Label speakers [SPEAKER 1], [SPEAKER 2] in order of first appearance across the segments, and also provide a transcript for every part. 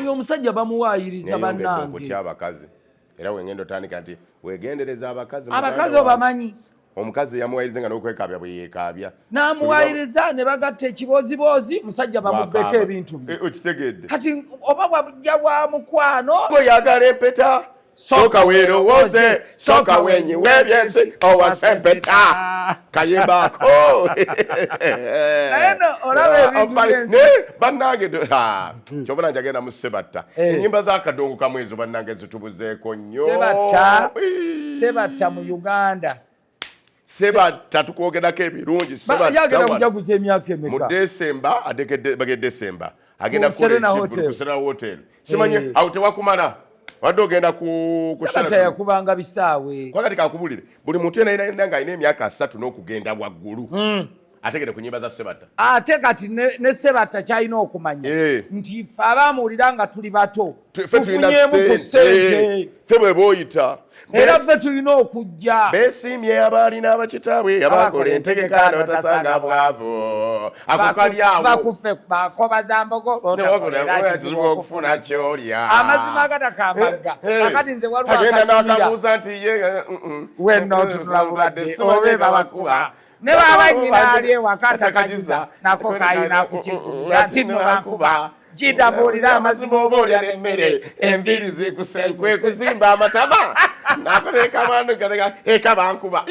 [SPEAKER 1] oyo omusajja bamuwaayiriza bannange
[SPEAKER 2] okutya abakazi era wengendo tandika nti wegendereza abakazi
[SPEAKER 1] obamanyi
[SPEAKER 2] omukazi yamuwaayiriza nga n'okwekaabya bwe yeekaabya
[SPEAKER 1] n'amuwaayiriza ne bagatta ekiboozibozi musajja bamubbeko ebintu bye
[SPEAKER 2] okitegedde
[SPEAKER 1] kati oba bwajja bwa mukwano
[SPEAKER 2] oyagala empeta soka weerowooze soka wenyiwe ebyensi owasa empeta kayimbaako
[SPEAKER 1] naye no olaba ebintu
[SPEAKER 2] bannange kyobona njagenda mu sebatta ennyimba z'akadongo kamu ezo bannange zitubuzeeko nnyo
[SPEAKER 1] sebatta mu Uganda
[SPEAKER 2] sebatta tukwogerako ebirungi
[SPEAKER 1] yagenda mujaguza emyaka emeka
[SPEAKER 2] mu Desemba bagenda Desemba agenda kuserena hotel simanyi awo tewakumala wadde ogenda
[SPEAKER 1] sebatta yakubanga bisaawe
[SPEAKER 2] kwakati kakubulire buli muntu yena nga alina emyaka 3 n'okugenda waggulu ategere ku nnyimba za sebatta
[SPEAKER 1] ate kati ne sebatta kyalina okumanya nti ffe abamuwulira nga tuli bato tufunyeemu ku ssente
[SPEAKER 2] ffe bwe booyita
[SPEAKER 1] era ffe tulina okujja
[SPEAKER 2] beesiimye abalina abakitaabwe abakola entegekano tasanga bwavu ako kali awo
[SPEAKER 1] bakuffe bakoba za mbogo
[SPEAKER 2] okufuna kyolya
[SPEAKER 1] amazima agatakambagga akati nze
[SPEAKER 2] agenda n'akabuuza nti ye
[SPEAKER 1] wenno tunulabulwadde obe babakuba ne baba nyina ali ewaka atakajuza nako kayina kukiguza nti nno bankuba gidabuulira amazima oba olya n'emmere
[SPEAKER 2] enviiri zikusekwe kuzimba amatama nakolekamandu gateka eka bankuba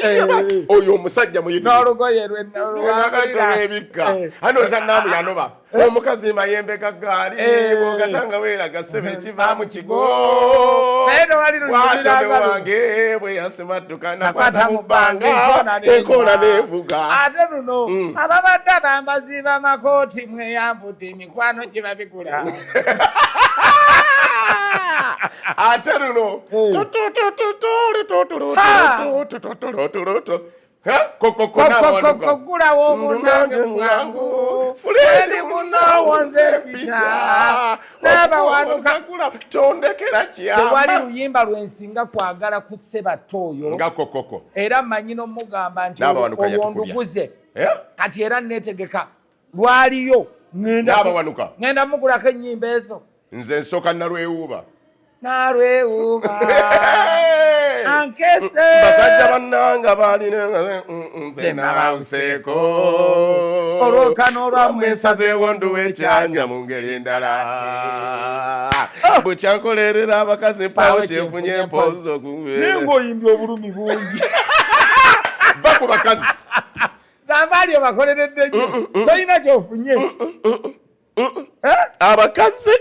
[SPEAKER 2] oyo omusajja
[SPEAKER 1] n'olugoye
[SPEAKER 2] lwenebikka ano tanaamu yanoba omukazi mayembe gagaali bwogatanga weeraga sebe ekivaamu kigo wange bwe yasimadduka nakwata mu bbanga enkola neevuga
[SPEAKER 1] ate luno ababadde abambazi b'amakooti mweyambudde emikwano gye babigula
[SPEAKER 2] ate luno
[SPEAKER 1] kokokogulawo omunange mwangu fuleni munowo nze mpita n'abawanuka
[SPEAKER 2] tondekera kyama
[SPEAKER 1] tewali luyimba lwensinga kwagala ku sebatta oyo
[SPEAKER 2] nga kokoko
[SPEAKER 1] era mmanyi n'omugamba nti olwonduguze kati era neetegeka lwaliyo ngenda mugulako ennyimba ezo
[SPEAKER 2] nze nsooka nalwewuuba
[SPEAKER 1] nalwewuuba ankese
[SPEAKER 2] basajja bannanga balina nze nabawuseeko
[SPEAKER 1] olwokano olwamwe
[SPEAKER 2] ensazeewo nduwa ekyanya mu ngeri endala bwekyankolerera abakazi mpawo kyefunye empozo
[SPEAKER 1] naye ng'oyimbye obulumi bungi
[SPEAKER 2] va ku bakazi
[SPEAKER 1] zambaali obakoleredde nnyo tolina kyofunye
[SPEAKER 2] abakazi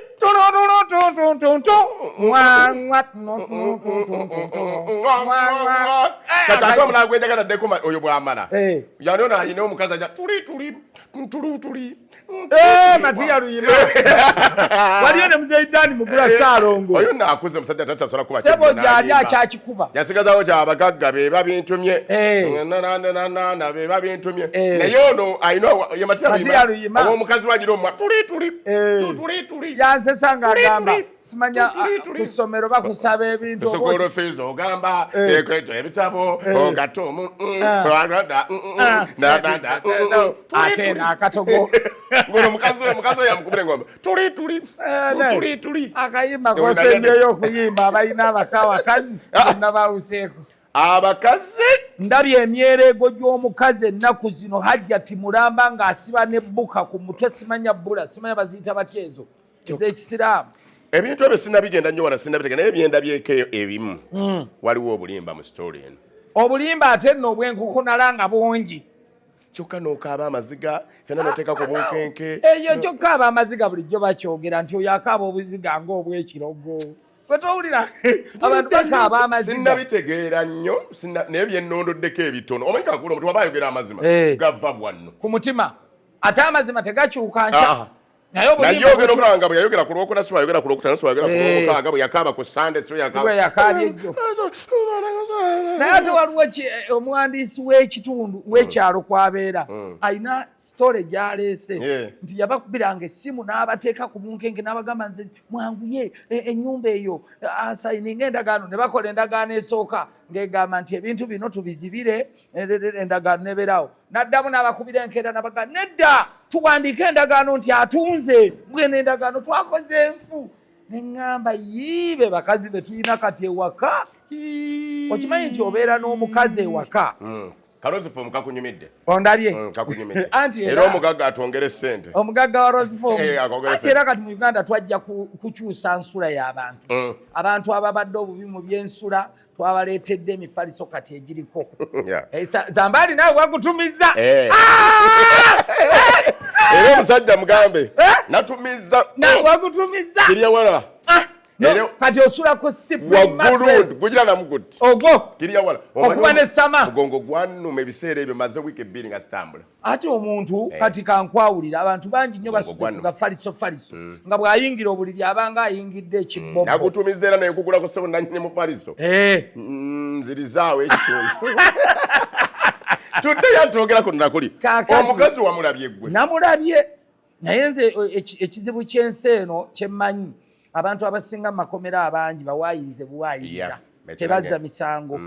[SPEAKER 2] kati ate omulala gwenjagala ddeko oyo bw'amala yanona ayina omukazi aja tuli
[SPEAKER 1] matiya luyima waliyo ne muzeidani mugula saalongo
[SPEAKER 2] oyo naakuze musajja tasasola kuba
[SPEAKER 1] sebo gyali akyakikuba
[SPEAKER 2] yasigazawo kyabagagga beba bintumye nana beba bintumye naye ono ayina ye matiya luyima omukazi wagira omwa tuli
[SPEAKER 1] yansesa ng'agamba simanya ku ssomero bakusaba ebintu
[SPEAKER 2] sukulu fees ogamba ebitabo ogatomu
[SPEAKER 1] ate n'akatogo
[SPEAKER 2] omukazi oyo amukubira engombe tuli
[SPEAKER 1] akayimba kosembyeyo okuyimba abalina abakawakazi bonna bawuseeko
[SPEAKER 2] abakazi
[SPEAKER 1] ndabye emyereego gy'omukazi ennaku zino hajja timulamba ng'asiba n'ebbuka ku mutwe simanya bbula simanya baziyita batya ezo ez'ekisiraamu
[SPEAKER 2] ebintu ebyo sinabigenda nnyo wala sinabitega naye byendabyeko ebimu waliwo obulimba mu story eno
[SPEAKER 1] obulimba ate nno obwenkukunala nga bungi
[SPEAKER 2] kyokka n'okaaba amaziga fena noteeka ku bunkenke
[SPEAKER 1] eyo kyokka aba amaziga bulijjo bakyogera nti oyo akaaba obuziga ng'obwekirogo wetowulira abantu bakaaba amaziga
[SPEAKER 2] sinnabitegeera nnyo naye byennondoddeko ebitono omanyi kakula omuntu waba ayogera amazima gava bwanno
[SPEAKER 1] ku mutima ate amazima tegakyuka nkya
[SPEAKER 2] naye ogera omulanga bwe yayogera ku lwokuna si bwayogera ku lwokutaano si bwayogera ku lwomukaaga bwe yakaaba ku sande si
[SPEAKER 1] bwe yakaaba ejjo naye ate waliwo omuwandiisi w'ekitundu w'ekyalo kwabeera alina sitole gy'aleese nti yabakubiranga essimu n'abateeka ku bunkenke n'abagamba nze mwanguye ennyumba eyo asayininga endagaano ne bakola endagaano esooka ng'egamba nti ebintu bino tubizibire endagaano nebeerawo n'addamu n'abakubira enkeera n'abagamba nedda tuwandiike endagaano nti atunze mbwene endagaano twakoze enfu neŋŋamba yiibe bakazi be tulina kati ewaka okimanyi nti obeera n'omukazi ewaka
[SPEAKER 2] Kalozifoomu kakunyumidde
[SPEAKER 1] ondabye
[SPEAKER 2] kakunyumidde era omugagga atwongere ssente
[SPEAKER 1] omugagga wa rozifoomu anti era kati mu Uganda twajja kukyusa nsula y'abantu abantu ababadde obubi mu by'ensula twabaleetedde emifaliso kati egiriko Zambaali naawe wagutumizza
[SPEAKER 2] era omusajja mugambe natumizza
[SPEAKER 1] wagutumizza
[SPEAKER 2] kirya wala
[SPEAKER 1] kati osula ku
[SPEAKER 2] waggulu gugira namugutti
[SPEAKER 1] ogwo
[SPEAKER 2] kirya wala
[SPEAKER 1] okuba n'essama
[SPEAKER 2] mugongo gwannuma ebiseera ebyo maze wiiki 2 nga zitambula
[SPEAKER 1] ate omuntu kati kankwawulira abantu bangi nnyo basuze ku gafaliso nga bw'ayingira obuliri abanga ayingidde ekibbobo
[SPEAKER 2] nagutumizza era naye kugulako ssebo nannyini mufaliso nzirizaawo ekitundu tuddeyo twogera ku nakuli omukazi wamulabye gwe
[SPEAKER 1] namulabye naye nze ekizibu ky'ensi eno kyemmanyi abantu abasinga mu makomera abangi bawaayirize buwaayiriza tebazza misango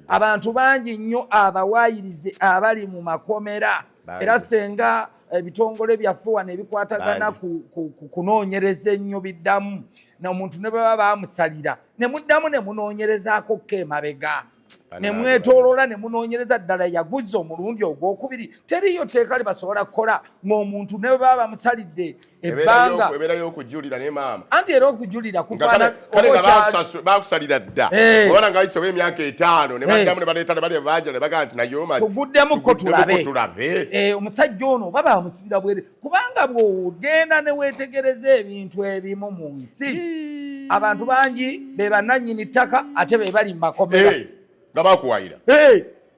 [SPEAKER 1] abantu bangi nnyo abawaayirize abali mu makomera era senga ebitongole byaffe wano ebikwatagana ku kunoonyereza ennyo biddamu omuntu ne baba bamusalira ne muddamu ne munoonyerezaako ko emabega ne mwetooloola ne munoonyereza ddala yaguzza omulundi ogwokubiri teriyo tteeka libasobola kukola ng'omuntu ne baba bamusalidde ebbanga
[SPEAKER 2] ebeerayo okujulira ne maama
[SPEAKER 1] anti era okujulira
[SPEAKER 2] kufaana bakusalira dda obona nga wayisewo emyaka 5 ne baddamu ne baleeta ne bali baja ne bagaa nti nayooma
[SPEAKER 1] tuguddemukko tulabe omusajja ono oba bamusibira bwere kubanga bw'ogenda ne weetegereza ebintu ebimu mu nsi abantu bangi be bannannyini ttaka ate be bali mu makomera
[SPEAKER 2] nga bakuwayira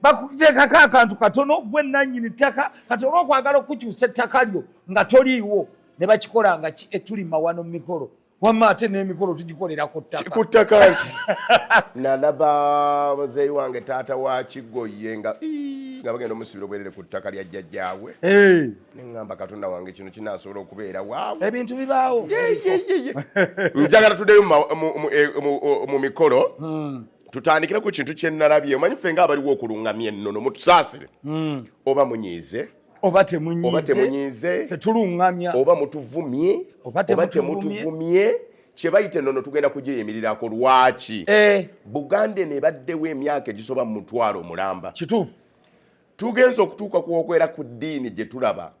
[SPEAKER 1] bakuteekako akantu katono gwe nnannyini ttaka kati olw'okwagala okukyusa ettaka lyo nga toliiwo ne bakikola nga tuli Mawano mu Mikolo wamma ate n'emikolo tugikolera ku
[SPEAKER 2] ttaka nti nalaba muzeeyi wange taata wa Kigoye nga bagenda omusibira obwerere ku ttaka lya jjajjaawe neŋŋamba Katonda wange kino kinaasobola okubeera waawe
[SPEAKER 1] ebintu bibaawo
[SPEAKER 2] njagala tuddeyo mu mikolo tutandikira ku kintu kye nalabye omanyi ffe nga abaliwo okulungamya ennono mutusaasire oba munyiize
[SPEAKER 1] oba temunyiize
[SPEAKER 2] tetulungamya oba mutuvumye oba temutuvumye kye bayita ennono tugenda kugiyimirirako lwaki Buganda nebaddewo emyaka egisoba mu 1,000 mulamba
[SPEAKER 1] kituufu
[SPEAKER 2] tugenza okutuuka kwokwera ku ddiini gye tulaba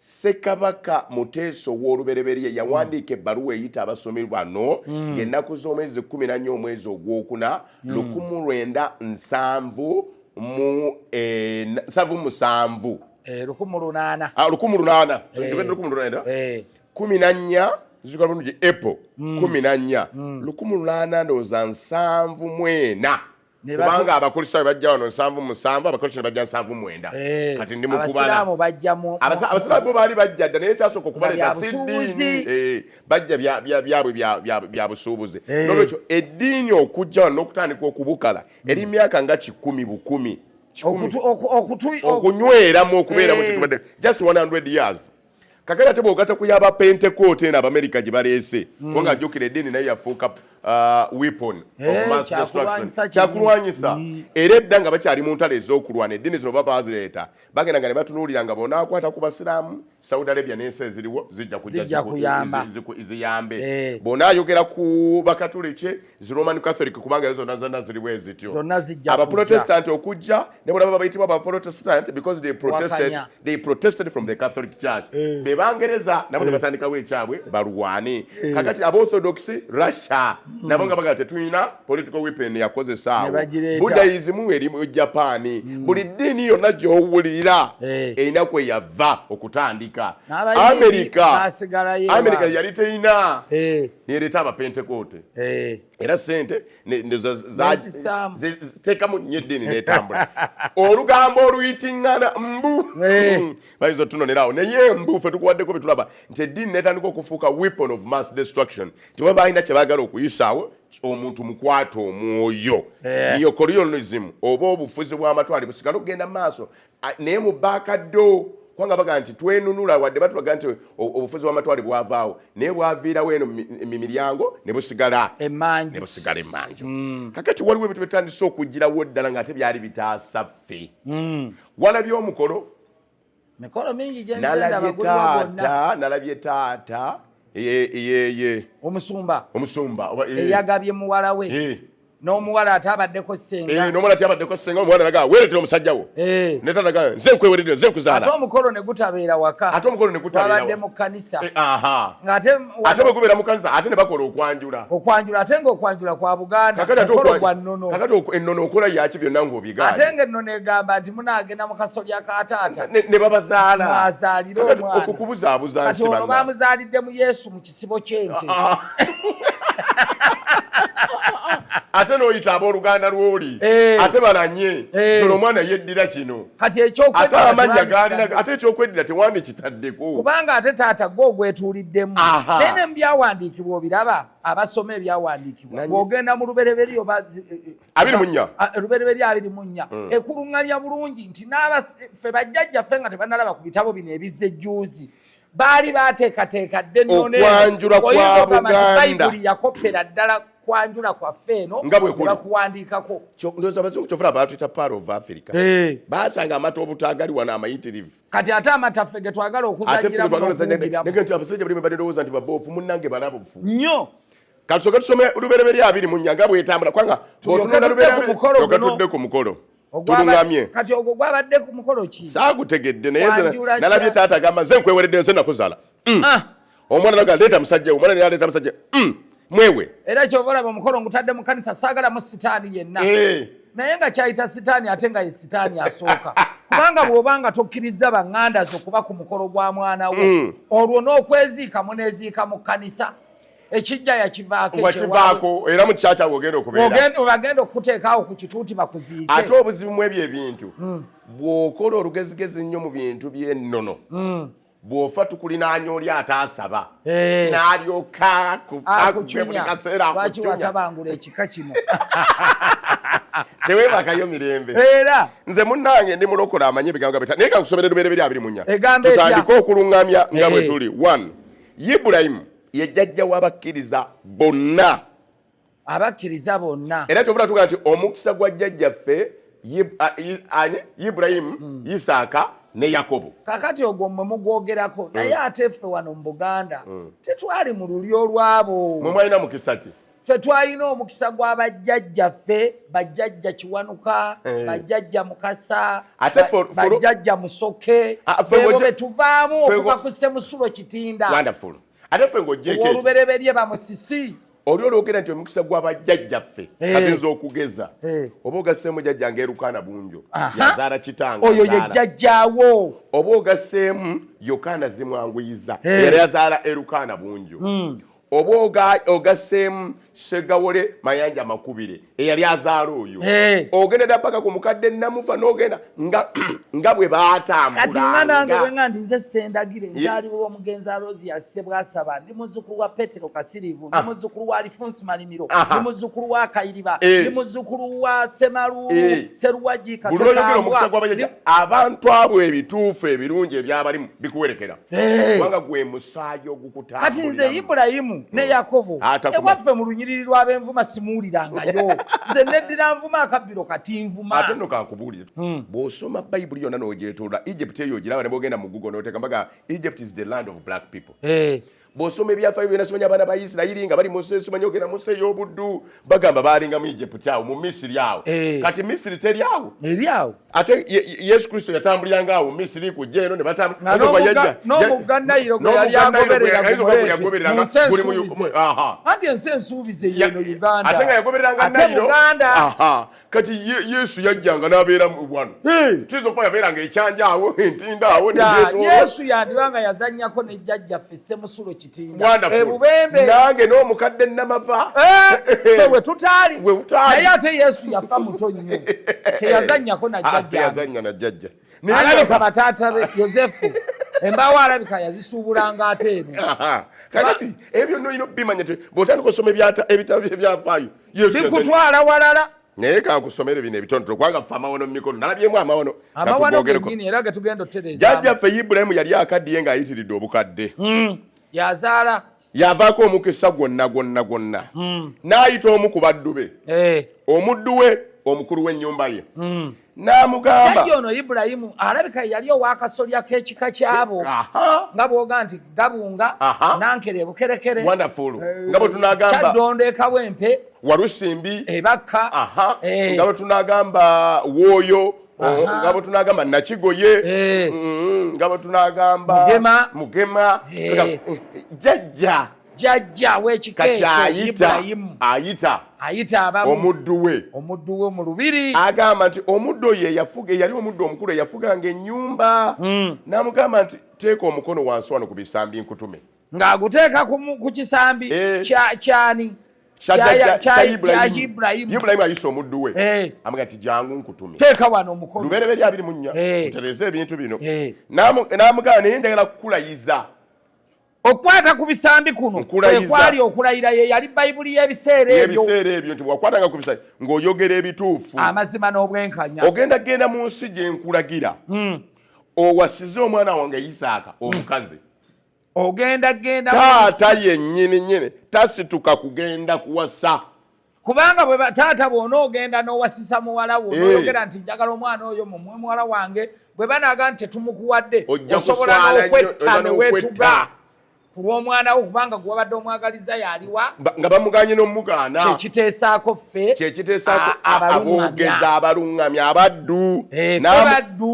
[SPEAKER 2] Ssekabaka Muteesa ow'olubereberye yawandiika ebbaluwa eyita abasomi bano ng'ennaku z'omwezi 14 omwezi ogwokuna 14 zikala bulungi April 14 1894 kubanga abakristaayo bajja wano 77 abakristaayo bajja 79 kati ndi mukubala abasiraamu bo baali bajja dda naye kyasooka okubaleeta si ddiini bajja byabwe bya busuubuzi nolwekyo eddiini okujja wano n'okutandika okubukala eri myaka nga 10 okunyweramu okubeeramu tetubadde just 100 years kakati ate bw'ogatta ku yaba Pentecost eno Abamerika gye baleese kubanga ajjukira eddiini naye yafuuka weapon of mass destruction kyakulwanyisa era edda nga bakyali mu ntalo ez'okulwana eddiini zino baba bazireeta bagenda nga ne batunuulira nga bonaakwata ku basiraamu Saudi Arabia n'ensi eziriwo zijja kujja ziyambe bonaayogera ku bakatuliki zi Roman Catholic kubanga ezo zonna ziriwo ezityo abaprotestant okujja ne bwe baba bayitibwa abaprotestant because they protested from the Catholic Church Bangereza nabo ne batandikawo ekyabwe balwane kakati aborthodox Russia nabo nga bagala tetulina political weapon yakozesaawo Buddhism eri mu Japan buli ddiini yonna gy'owulira erina kwe yava okutandika America yali teyina nereeta abapentekote era sente teekamu nnyo eddiini n'etambula olugambo oluyitiŋŋana mbu bayinza otunonerawo naye mbu ffe tukuwaddeko bye tulaba nti eddiini n'etandika okufuuka weapon of mass destruction tiwe balina kye baagala okuyisaawo omuntu mukwata omwoyo neocolonialism oba obufuzi bw'amatwale busigala okugenda mu maaso naye mu baakaddo kubanga baga nti twenunula wadde batubaga nti obufuzi bw'amatwale bwavaawo naye bwaviirawo eno emiryango ne busigala emmanju kakati waliwo ebintu bitandise okugirawo ddala ng'ate byali bitaasa ffe walabye omukolo
[SPEAKER 1] mikolo mingi
[SPEAKER 2] nalabye taata
[SPEAKER 1] omusumba
[SPEAKER 2] omusumba
[SPEAKER 1] yagabye muwala we n'omuwala ate abaddeko ssenga
[SPEAKER 2] n'omuwala ate abaddeko ssenga omuwala naga weeretera omusajja wo ne tanaga nze nkweweredde nze nkuzaala
[SPEAKER 1] ate omukolo ne gutabeera waka
[SPEAKER 2] ate omukolo ne gutabeera
[SPEAKER 1] babadde mu kkanisa
[SPEAKER 2] ate bwe gubeera mu kkanisa ate ne bakola okwanjula
[SPEAKER 1] ate ng'okwanjula kwa Buganda omukolo gwa nnono
[SPEAKER 2] kakati ennono okola yaki byonna ng'obigaanye
[SPEAKER 1] ate ng'ennono egamba nti munaagenda mu kasolya ka taata
[SPEAKER 2] ne babazaala
[SPEAKER 1] mwazaalire omwana
[SPEAKER 2] okukubuzaabuza
[SPEAKER 1] kati ono baamuzaalidde mu Yesu mu kisibo ky'ente
[SPEAKER 2] ate n'oyita abooluganda lw'oli ate balanye tolo omwana yeddira kino ate amanya gaalina ate ekyokweddira tewandi kitaddeko
[SPEAKER 1] kubanga ate taata gwe ogwetuuliddemu naye ne mu byawandiikibwa obiraba abasoma ebyawandiikibwa bw'ogenda mu lubereberye lubereberye 24 ekuluŋŋamya bulungi nti ffe bajjajjaffe nga tebannalaba ku bitabo bino ebizza ejjuuzi baali baateekateeka dde
[SPEAKER 2] okwanjula kwa Buganda
[SPEAKER 1] bayibuli yakopera ddala kwanjula kwaffe eno bakuwandiikako
[SPEAKER 2] ndowooza abazungu kyofuna baatuyita Pearl of Africa baasanga amata obutaagali wano amayitirivu
[SPEAKER 1] kati ate amataffe ge twagala okuzanyiramunege
[SPEAKER 2] nti abasajja bali badendowooza nti baboofu munnange balabufu
[SPEAKER 1] nnyo
[SPEAKER 2] katusoke tusome lubereberye 24 nga bwetambula kubanga bw'otunula lubereberye tudde ku mukolo tuluŋŋamye
[SPEAKER 1] kati ogwo gwabadde ku mukolo ki
[SPEAKER 2] saagutegedde naye nalabye taata agamba nze nkweweredde nze nakuzaala omwana naga leeta musajja omwana naleeta musajja mwewe
[SPEAKER 1] era kyova olaba omukolo ngutadde mu kanisa saagalamu sitaani yenna naye nga kyayita sitaani ate nga ye sitaani asooka kubanga bw'obanga tokkiriza baŋŋanda zo kuba ku mukolo gwa mwana wo olwo n'okweziika muneeziika mu kkanisa ekijja
[SPEAKER 2] yakivaako era mu kikya kyabwe ogenda okubeera
[SPEAKER 1] bagenda okuteekaawo ku kituuti bakuziike
[SPEAKER 2] ate obuzibu mu ebyo ebintu bw'okola olugezigezi nnyo mu bintu by'ennono bw'ofa tukulinaanya oli ataasaba n'alyoka buli kaseera
[SPEAKER 1] lwaki watabangula ekika kino
[SPEAKER 2] teweebakayo mirembe era nze munnange ndi mulokola amanyi ebigambo bita naye kankusomere lubereberye 24 tutandike okuluŋŋamya nga bwe tuli 1 Ibulayimu ye jjajja w'abakkiriza bonna era kyovula tugaa nti omukisa gwa jjajjaffe Ibulayimu Isaaka ne Yakobo
[SPEAKER 1] kakati ogwo mmwe mugwogerako naye ate ffe wano mu Buganda tetwali mu lulyo lwabo
[SPEAKER 2] mwe mwalina mukisa ki
[SPEAKER 1] ffe twalina omukisa gw'abajjajjaffe bajjajja Kiwanuka bajjajja Mukasa bajjajja Musoke ebo be tuvaamu okuva ku Ssemusulo Kitinda
[SPEAKER 2] ate ffe ng'ogyeko
[SPEAKER 1] olubereberye bamusisi
[SPEAKER 2] oli olwogera nti omukisa gw'abajjajjaffe kati nze okugeza oba ogasseemu jjajjange Erukaana Bunjo yazaala kitanga
[SPEAKER 1] oyo ye jjajjaawo
[SPEAKER 2] oba ogasseemu Yokaana Zimwanguyiza era yazaala Erukaana Bunjo oba ogasseemu Segawole Mayanja Makubire eyali azaala oyo ogenda dda paka ku mukadde Namufa n'ogenda nga bwe baatambula
[SPEAKER 1] kati nga nange bwenga nti nze Sendagire nzaalibwa omugenzi Aloozi yasse bwasaba ndi muzzukulu wa Petero Kasirivu ndi muzzukulu wa Alfonsi Malimiro ndi muzzukulu wa Kayiriba ndi muzzukulu wa Semaluulu Seruwaji
[SPEAKER 2] Katekambwa abantu abo ebituufu ebirungi ebyabalimu bikuwerekera kubanga gwe musaayi ogukutambulira
[SPEAKER 1] kati nze Ibulayimu ne Yakobo ewaffe mu lunyiriri lw'ab'envuma simuwulirangayo nze neddira nvuma akabbiro kati nvuma
[SPEAKER 2] ate nno kankubuulire bw'osoma bayibuli yonna n'ogyetoolera Egypt eyo ogiraba ne bw'ogenda mu Google n'oteeka mbaga Egypt is the land of black people bw'osoma ebyafaayo byonna simanya abaana ba Isirayiri nga bali mu nsi simanya ogenda mu nsi ey'obuddu bagamba baalinga mu Egypt awo mu Misiri awo kati Misiri teri awo ate Yesu Kristo yatambuliranga awo Misiri kujja eno ne batambula
[SPEAKER 1] n'omugga Nayiro gwe yali agoberera mu nsi ensuubize anti ensi ensuubize yeno Uganda
[SPEAKER 2] ate nga yagobereranga Nayiro kati Yesu yajjanga n'abeera wano tuyinza okuba yabeeranga ekyanja awo entinda awo
[SPEAKER 1] Yesu yandibanga yazannyako ne jjajjaffe Ssemusulo Kitinda
[SPEAKER 2] ebubembe nange n'omukadde Namava
[SPEAKER 1] we tutaali naye ate Yesu yafa muto nnyo teyazannyako na
[SPEAKER 2] jjajja
[SPEAKER 1] alabika bataata be Yozefu embaawo alabika yazisuubulanga ate eno
[SPEAKER 2] kakati ebyo nno olina obimanya bw'otandika osoma ebitabo by'ebyafaayo
[SPEAKER 1] bikutwala walala
[SPEAKER 2] naye kankusomere bino ebitonotono kubanga ffe Amawano Mu Mikolo nalabyemu Amawano
[SPEAKER 1] gennyini era ge tugenda otereeza
[SPEAKER 2] jjajjaffe Ibulayimu yali akaddiye ng'ayitiridde obukadde
[SPEAKER 1] yazaala
[SPEAKER 2] yavaako omukisa gwonna n'ayita omu ku baddu be omuddu we omukulu w'ennyumba ye n'amugamba
[SPEAKER 1] jjajja ono Ibulayimu alabika yali owakasolya k'ekika kyabo nga bw'oga nti gabunga nankere bukerekere
[SPEAKER 2] wonderful nga bwe tunagamba
[SPEAKER 1] kyaddondo ekawempe
[SPEAKER 2] walusimbi
[SPEAKER 1] ebakka
[SPEAKER 2] nga bwe tunagamba wooyo nga bwe tunagamba nakigoye nga bwe tunagamba mugema jjajja
[SPEAKER 1] w'ekika ayita abamu
[SPEAKER 2] omuddu we
[SPEAKER 1] mu lubiri
[SPEAKER 2] agamba nti omuddu ye yali omuddu omukulu eyafuganga ennyumba n'amugamba nti teeka omukono wansi wano ku bisambi nkutume
[SPEAKER 1] ng'aguteeka ku kisambi kyani kya
[SPEAKER 2] Ibulayimu ayise omuddu we amuga nti jangu nkutume
[SPEAKER 1] teeka wano omukono
[SPEAKER 2] lubereberye 24 tutereze ebintu bino n'amugamba naye njagala kukulayiza
[SPEAKER 1] okwata ku bisambi kuno kwali okulayira ye yali bayibuli y'ebiseera
[SPEAKER 2] ebyo nti bwakwatanga ku bisambi ng'oyogera ebituufu
[SPEAKER 1] amazima n'obwenkanya
[SPEAKER 2] ogenda genda mu nsi gye nkulagira owasize omwana wange Isaaka omukazi
[SPEAKER 1] ogenda
[SPEAKER 2] taata yennyini tasituka kugenda kuwasa
[SPEAKER 1] kubanga bwe taata bw'ona ogenda n'owasisa muwala wo n'oyogera nti njagala omwana oyo mumwe muwala wange bwe banaaga nti tetumukuwadde osobola n'okwetta ne weetuga ku lw'omwana wo kubanga gwe wabadde omwagaliza yaliwa
[SPEAKER 2] nga bamuganye n'omugaana
[SPEAKER 1] kyekiteesaako ffe
[SPEAKER 2] aboogeza abaluŋŋamya abaddu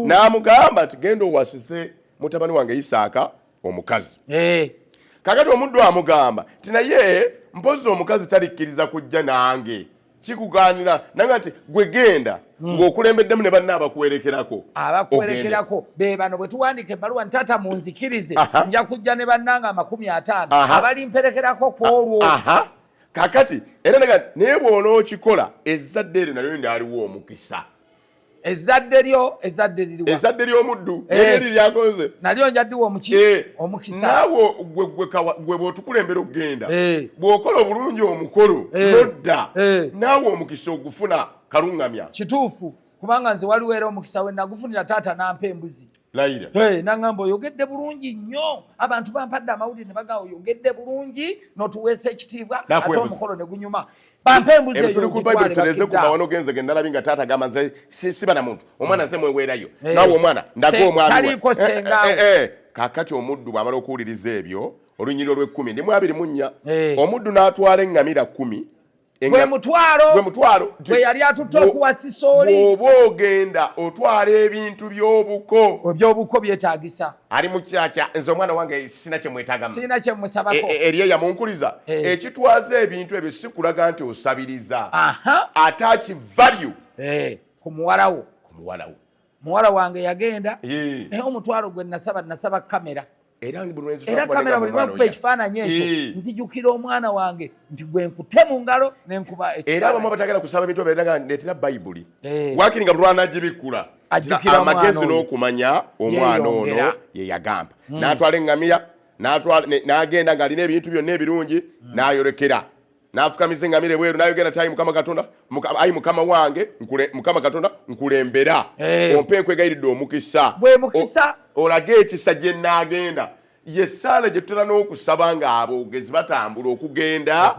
[SPEAKER 2] n'amugamba nti genda owasise mutabani wange Isaaka omukazi kakati omuddu amugamba nti naye mpozi omukazi talikkiriza kujja nange kikugaanira nanga nti gwe genda ng'okulembeddemu ne banna
[SPEAKER 1] abakuwerekerako be bano bwe tuwandika ebbaluwa nti taata munzikirize nja kujja ne bannanga 50 abalimperekerako ku olwo
[SPEAKER 2] kakati era naye bw'onookikola ezzadde eryo nalyo ndaaliwo omukisa
[SPEAKER 1] ezzadde ly'omuddu
[SPEAKER 2] eryo lyakoze
[SPEAKER 1] nalyo njaddiwa omukisa
[SPEAKER 2] naawe gwe bw'otukulembera okugenda bw'okola obulungi omukolo nodda naawe omukisa ogufuna kaluŋŋamya
[SPEAKER 1] kituufu kubanga nze waliwo era omukisa we nagufunira taata nampa embuzi nangamba oyogedde bulungi nnyo abantu bampadde amawulire ne bagamba oyogedde bulungi n'otuweesa ekitiibwa ate omukolo ne gunyuma
[SPEAKER 2] tereze kubawo nogenze genda labi nga taata gamba nze siba na muntu omwana nze mweweerayo naawe omwana ndaga omwana kakati omuddu bw'amala okuwuliriza ebyo olunyiriro lw'10 ndimu 24 omuddu n'atwala eŋŋamira 10
[SPEAKER 1] gwe mutwalo gwe yali atutte okuwasisa oli
[SPEAKER 2] bw'oba ogenda otwala ebintu by'obuko
[SPEAKER 1] byetaagisa
[SPEAKER 2] ali mu kyakya nze omwana wange sina kye mwetaagamu eriye yamunkuliza ekitwaza ebintu ebyo si kulaga nti osabiriza ate akivalyu
[SPEAKER 1] ku muwala wo muwala wange yagenda naye omutwalo gwe nasaba kamera era kamera buli lwakuba ekifaananyi ekyo nzijukira omwana wange nti gwe nkute mu ngalo nenkuba
[SPEAKER 2] era abamu abatagala kusaba ebintu beeraga neetera bayibuli wakiri nga lwanagibikkula amagezi n'okumanya omwana ono ye yagamba n'atwala eŋŋamiya n'agenda ng'alina ebintu byonna ebirungi n'ayolekera n'afukamiza eŋŋamira ebweru n'ayogera nti ayi mukama katonda ayi mukama wange mukama katonda nkulembera ompe nkwegayiridde omukisa olage ekisa gye nnaagenda ye essaala gye tutera n'okusaba ng'aboogezi batambula okugenda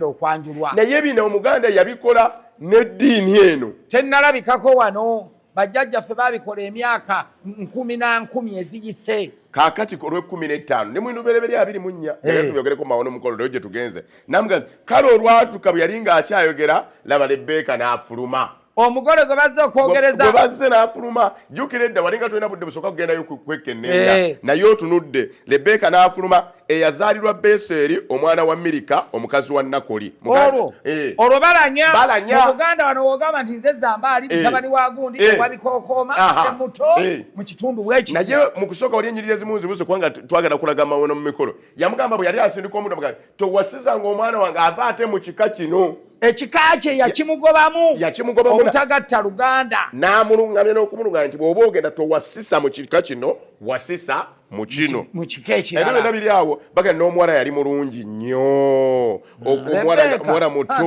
[SPEAKER 1] okwanjulwa
[SPEAKER 2] naye bino omuganda yabikola n'eddiini eno
[SPEAKER 1] tennalabikako wano bajjajjaffe baabikola emyaka 10 eziyise
[SPEAKER 2] kaakati olw'15 ne mwindu bereberye 24 naye tubyogereko Amawano Mu Mikolo nayo gye tugenze namugamba kale olwatuka bwe yali ng'akyayogera laba Lebbeeka n'afuluma
[SPEAKER 1] omugole gwe bazze okwogereza
[SPEAKER 2] gwe bazze n'afuluma jjukira edda walinga tolina budde busooka kugendayo kwekenneenya naye otunudde Lebbeeka n'afuluma eyazaalirwa Beseri omwana wa Mirika omukazi wa Nakoli
[SPEAKER 1] olwo balanya mu Buganda wano wogamba nti nze Zambaali mutabani wa gundi ewabikookooma emuto mu kitundu bwekiti
[SPEAKER 2] naye mu kusooka wali ennyiriri ezimuzibuze kubanga twagala kulaga Amawano Mu Mikolo yamugamba bwe yali asindika omuntu amugamba towasizanga omwana wange ava ate mu kika kino
[SPEAKER 1] ekika kye yakimugobamu obutagatta Luganda
[SPEAKER 2] n'amulungamya n'okumulungamya nti bw'oba ogenda towasisa mu kika kino wasisa mu kino
[SPEAKER 1] mu kika ekirala
[SPEAKER 2] byonna biri awo baga n'omuwala yali mulungi nnyo omuwala muto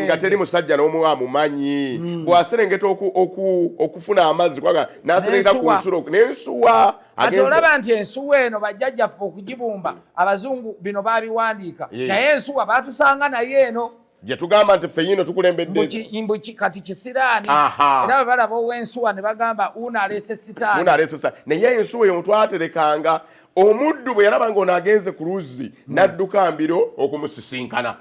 [SPEAKER 2] nga teri musajja n'omuwa amumanyi bw'aserengeta okufuna amazzi kwaga n'aserengeta ku nsulo n'ensuwa
[SPEAKER 1] ate olaba nti ensuwa eno bajjajjaffe okugibumba abazungu bino baabiwandiika naye ensuwa baatusanga naye eno
[SPEAKER 2] gye tugamba nti ffe yino tukulembedde
[SPEAKER 1] kati kisiraani era bwe balaba ow'ensuwa ne bagamba uno aleese sitaani
[SPEAKER 2] naye ensuwa eyo mutwaterekanga omuddu bwe yalaba ng'ono agenze ku luzzi n'adduka mbiro okumusisinkana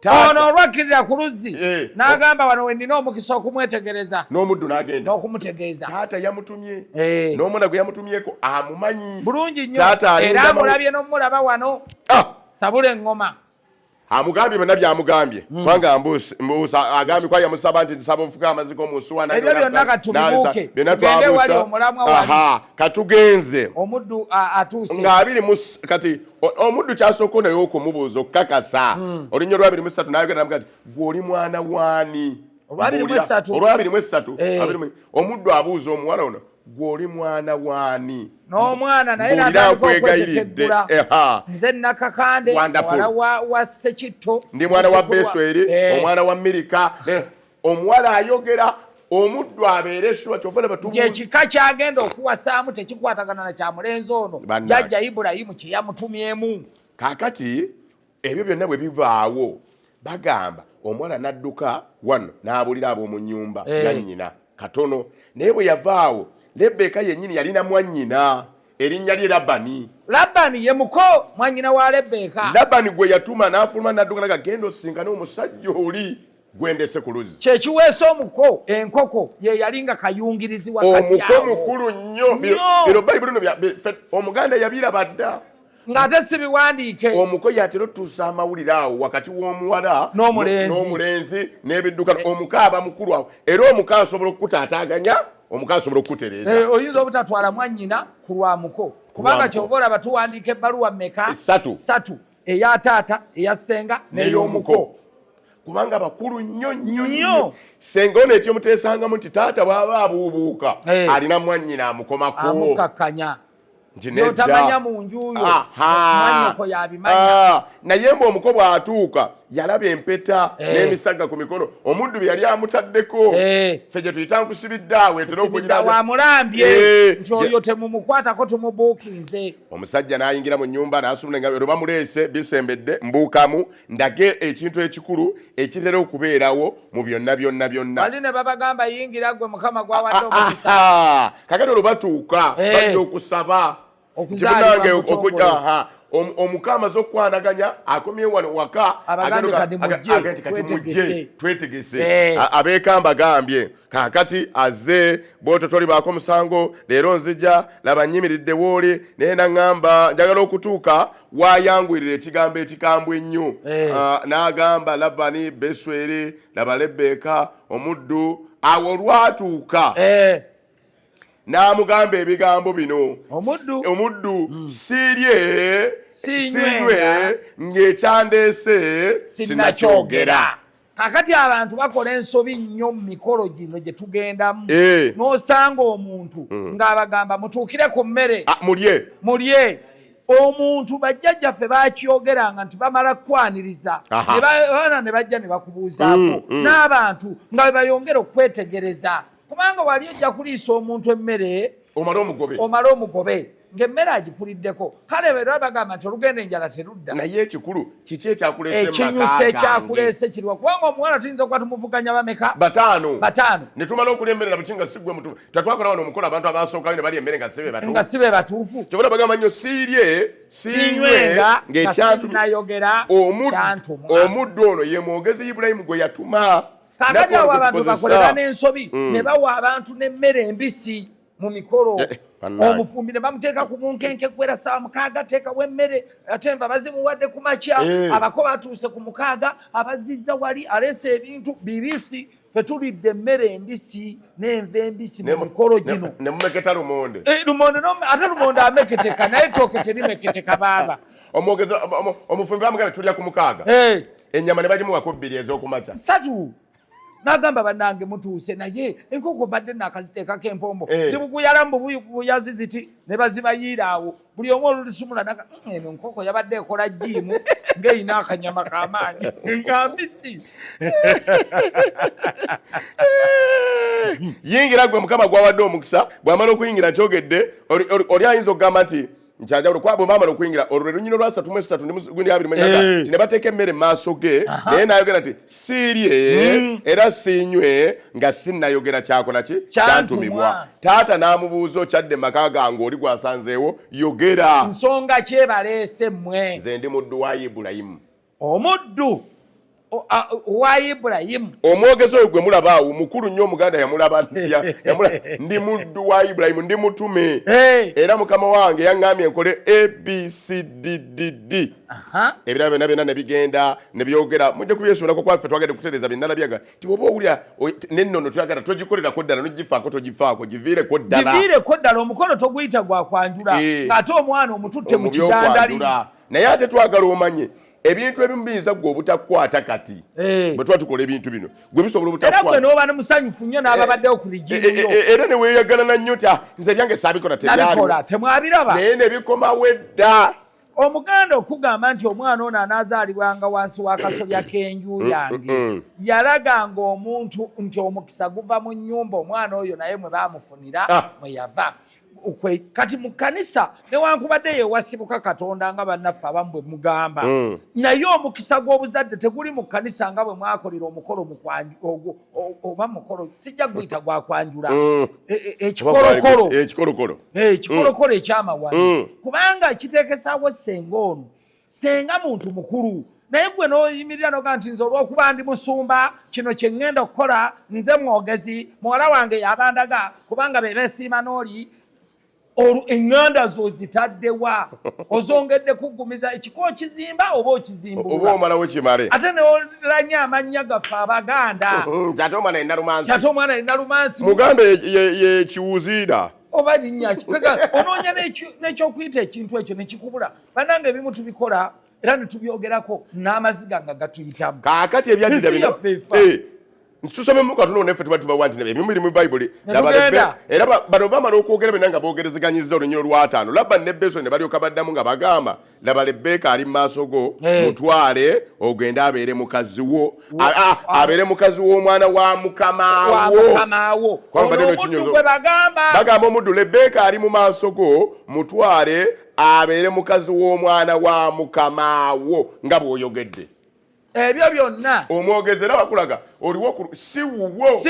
[SPEAKER 1] ono olwakkirira ku luzzi n'agamba wano we nnina omukisa okumwetegereza
[SPEAKER 2] n'omuddu n'agenda
[SPEAKER 1] n'okumutegeeza
[SPEAKER 2] taata yamutumye n'omwana gwe yamutumyeko amumanyi
[SPEAKER 1] bulungi nnyo era amulabye n'omulaba wano sabula eŋŋoma
[SPEAKER 2] amugambye byonna byamugambye kubanga mbuusa agambye kwa yamusaba nti nsaba ofuka amaziko mu nsuwa
[SPEAKER 1] ebyo byonna katubibuuke
[SPEAKER 2] byonna twabuusa katugenze
[SPEAKER 1] omuddu atuuse
[SPEAKER 2] nga 20 kati omuddu kyasooka naye okumubuuza okukakasa olunnyo lwa 23 n'ayogera namuga nti gw'oli mwana waani olwa 23 omuddu abuuza omuwala ono gw'oli mwana waani
[SPEAKER 1] n'omwana naye natandika okweteteggula nze nakakande wala wa Sekitto
[SPEAKER 2] ndi mwana wa Besweri omwana wa Mirika omuwala ayogera omuddu abeere shuwa kyovana batumu
[SPEAKER 1] ekika kyagenda okuwasaamu tekikwatagana na kya mulenzi ono jjajja Ibulayimu kye yamutumyemu
[SPEAKER 2] kaakati ebyo byonna bwe bivaawo bagamba omuwala n'adduka wano n'abulira ab'omu nnyumba ya nnyina katono naye bwe yavaawo Lebeka yennyini yalina mwannyina erinnya lye Labani
[SPEAKER 1] ye muko mwannyina wa Lebeka
[SPEAKER 2] Labani gwe yatuma n'afuluma n'adduka naga genda osinkane omusajja oli gwendese ku luzzi
[SPEAKER 1] kyekiweesa omuko enkoko ye yalinga kayungirizi wakati
[SPEAKER 2] omuko mukulu nnyo biro bayibuli no omuganda yabiraba dda
[SPEAKER 1] ng'ate si biwandiike
[SPEAKER 2] omuko yatera otuusa amawulire awo wakati w'omuwala n'omulenzi n'ebiddukano omukaaba mukulu awo era omuka asobola okukutaataaganya omukazi asobola okukutereeza
[SPEAKER 1] oyinza obutatwala mwannyina ku lwa muko kubanga kyova olaba tuwandiika ebbaluwa mmeka 3 eya taata eya ssenga n'ey'omuko
[SPEAKER 2] kubanga abakulu nnyo senga ono ekyomuteesangamu nti taata bw'aba abuubuuka alina mwannyina amukomako
[SPEAKER 1] amukakkanya otamanya mu njuyo mwanyoko yabimanya
[SPEAKER 2] naye mbe omuko bw'atuuka yalaba empeta n'emisaga ku mikono omuddu bye yali amutaddeko ffe gye tuyita nkusibidde awo etera okugira
[SPEAKER 1] wamulambye nti oyo temumukwatako tumubuukinze
[SPEAKER 2] omusajja n'ayingira mu nnyumba n'asumula nga lwe bamuleese bisembedde mbuukamu ndage ekintu ekikulu ekitera okubeerawo mu byonna
[SPEAKER 1] bali ne babagamba yingira gwe mukama gwawadde omukisa
[SPEAKER 2] kakati olwo batuuka bajja okusaba omukama z'okwanaganya akomye wano waka kati mujje twetegese abeekamba gambye kakati azze bwototoli baako musango leero nzija laba nyimiridde wooli naye naŋŋamba njagala okutuuka waayangwirira ekigambo ekikambwe ennyo n'agamba Labani Besweri laba Lebbeeka omuddu awo olwatuuka n'amugamba ebigambo bino omuddu siirye sinywe ng'ekyandeese sinnakyogera
[SPEAKER 1] kakati abantu bakola ensobi nnyo mu mikolo gino gye tugendamu n'osanga omuntu ng'abagamba mutuukire ku mmere mulye omuntu bajjajjaffe bakyogeranga nti bamala kwaniriza baana ne bajja ne bakubuuzaako n'abantu nga bwe bayongera okwetegereza kubanga wali ojja kuliisa omuntu emmere omala omugobe ng'emmere agikuliddeko kale bwe bagamba nti olugenda enjala terudda
[SPEAKER 2] naye ekikulu kiki
[SPEAKER 1] ekinyusa ekyakuleese kiriwa kubanga omuwala tuyinza okuba tumuvuganya bameka
[SPEAKER 2] bataano ne tumala okulya emmere nabukinga sigwe mutu tatwakola wano omukola abantu abasookayo ne balya emmere nga sibe batuufu kyobula bagamba nnyo siirye sinywenga ng'ekyanayogera omuddu ono ye mwogezi Ibulayimu gwe yatuma
[SPEAKER 1] kakati awo abantu bakolera n'ensobi ne bawa abantu n'emmere embisi mu mikolo omufumbi ne bamuteeka ku munkenke kwera ssaawa 6 teekawo emmere ate enva bazimuwadde ku makya abako batuuse ku 6 abazizza wali aleese ebintu bibisi ffe tulidde emmere embisi n'enva embisi mu mikolo gino
[SPEAKER 2] nemumeketa lumonde
[SPEAKER 1] ate lumonde ameketeka naye tooke terimeketeka baaba
[SPEAKER 2] omufumbi bamugabe tulya ku 6 ennyama ne bagimuwako 2 ez'okumakya
[SPEAKER 1] 3 n'agamba bannange mutuuse naye enkoko badde nakaziteekako empombo zibuguyala mu buyazi ziti ne bazibayiira awo buli omu olulisumula naga eno enkoko yabadde ekola jiimu ng'eyina akanyama k'amaanyi nga mbisi
[SPEAKER 2] yingira gwe mukama gwawadde omukisa bw'amala okuyingira nkyogedde oli ayinza okugamba nti nkyanjawulo kwabwe maamala okuyingira olwo lunyino lwa 3 gundi 2 ti ne bateeka emmere mu maaso ge naye n'ayogera nti siirye era sinywe nga sinnayogera kyakola ki kyantumibwa taata n'amubuuza okyadde maka gange oli gwasanzeewo yogera
[SPEAKER 1] nsonga kyebaleese mmwe
[SPEAKER 2] nze ndi muddu wa Ibulayimu
[SPEAKER 1] omuddu wa Ibulayimu
[SPEAKER 2] omwogezi oyo gwe mulaba awo mukulu nnyo omuganda yamulaba ndi muddu wa Ibulayimu ndi mutume era mukama wange yaŋŋambye enkole ABCDDD ebirala byonna byonna ne bigenda ne byogera mujja kubyesobolako kwaffe twagende kutereeza byenalabyaga ti bwoba owulira n'ennono tuyagala togikolerako ddala nogifaako togifaako giviireko
[SPEAKER 1] ddala omukolo toguyita gwa kwanjula ng'ate omwana omututte mu kidandali
[SPEAKER 2] naye ate twagala omanye ebintu ebimu biyinza gwe obutakwata kati bwe tuba tukola ebintu bino gwe bisobola obutakwata
[SPEAKER 1] era gwe n'oba ne musanyufu nnyo n'ababaddewo ku ligiiyo
[SPEAKER 2] era ne weeyagalana nnyo ti nze byange saabikola
[SPEAKER 1] tebyalikola temwabiraba
[SPEAKER 2] naye ne bikomawo edda
[SPEAKER 1] omuganda okugamba nti omwana ono anaazaalibwanga wansi w'akasolya k'enju yange yalaganga omuntu nti omukisa guva mu nnyumba omwana oyo naye mwe baamufunira mwe yava kati mu kkanisa newankubadde yeewasibuka Katonda nga bannaffe abamu bwe mugamba naye omukisa gw'obuzadde teguli mu kkanisa nga bwe mwakolera omukolo oba mukolo sijja guyita gwa kwanjula ekikolokolo ekyamawano kubanga kiteekesaawo senga ono senga muntu mukulu naye gwe n'oyimirira noga nti nze olw'okuba ndi musumba kino kye ŋŋenda okukola nze mwogezi muwala wange yabandaga kubanga be beesiima n'oli eŋŋanda zo zitaddewa ozongedde kuggumiza ekiko kizimba oba okizimbula
[SPEAKER 2] oba omalawo kimale
[SPEAKER 1] ate neolanya amannya gaffe Abaganda
[SPEAKER 2] ate omwana alina lumansi
[SPEAKER 1] muganda
[SPEAKER 2] ye kiwuziira
[SPEAKER 1] oba linnya onoonya n'ekyokuyita ekintu ekyo nekikubula bannange ebimu tubikola era ne tubyogerako n'amaziga nga gatuyitamu
[SPEAKER 2] kaakati ebyaddira bino nsusome mu katuno neffe tuba tubawa nti ebimu biri mu Bayibuli era bano bamala okwogera bena nga boogerezeganyizza olunyiro lw'ataano Labani ne Beso ne balyoka baddamu nga bagamba laba Lebbeeka ali mu maaso go mutwale ogende abeere mukazi wo abeere mukazi w'omwana wa mukamaawo bagamba omuddu Lebbeeka ali mu maaso go mutwale abeere mukazi w'omwana wa mukamaawo nga bw'oyogedde
[SPEAKER 1] ebyo byonna
[SPEAKER 2] omwogezi era bakulaga oliwo si